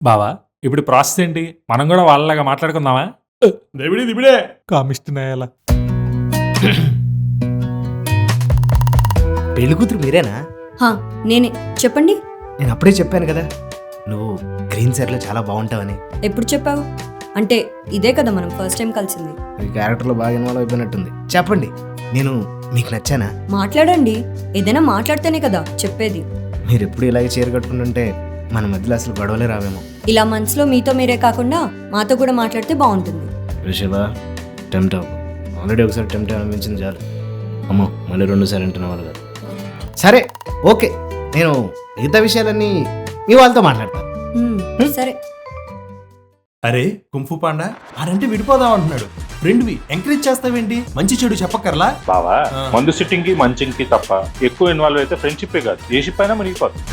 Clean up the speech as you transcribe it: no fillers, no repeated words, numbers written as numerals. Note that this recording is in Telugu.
బావా ఇప్పుడు ప్రాసెస్ ఏంటి? మనం కూడా వాళ్ళలాగా మాట్లాడుకుందామా? దిబిడే కామిస్తున్నాయాల పెళ్లి కూతురు మీరేనా? హా, నేనే. చెప్పండి. నేను అప్పుడే చెప్పాను కదా నువ్వు గ్రీన్ సెట్లో చాలా బాగుంటావని. ఎప్పుడు చెప్పావు? అంటే ఇదే కదా మనం ఫస్ట్ టైం కలిసింది. మీ క్యారెక్టర్లో బాగా ఇన్వాల్వ్ అయిపోయినట్టుంది. చెప్పండి, నేను మీకు నచ్చానా? మాట్లాడండి. ఏదైనా మాట్లాడితేనే కదా చెప్పేది. మీరు ఎప్పుడు ఇలాగే చీర కట్టుకుంటుంటే మన మధ్యలో అసలు గొడవలే రావేమో. ఇలా మనసులో మీతో మీరే కాకుండా మాతో కూడా మాట్లాడితే బాగుంటుంది. రిషభ, టెంప్ట్ అవ్వకు. ఆల్రెడీ ఒకసారి టెంప్ట్ అనిపించింది చాలు. అమ్మో, మళ్ళీ 2 సార్లు అంటున్న వాళ్ళు కాదు. సరే, ఓకే, నేను మిగతా విషయాలన్నీ మీ వాళ్ళతో మాట్లాడతాను. సరే. అరే కుంఫు పాండా ఆడంటే విడిపోదాం అంటున్నాడు. ఫ్రెండ్వి ఎంకరేజ్ చేస్తావేంటి? మంచి చెడు చెప్పక్కర్లా? బావా మందు సిట్టింగ్ కి మంచింగ్ కి తప్ప ఎక్కువ ఇన్వాల్వ్ అయితే ఫ్రెండ్షిప్ కాదు ఏ షిప్ అయినా మునిగిపోతుంది.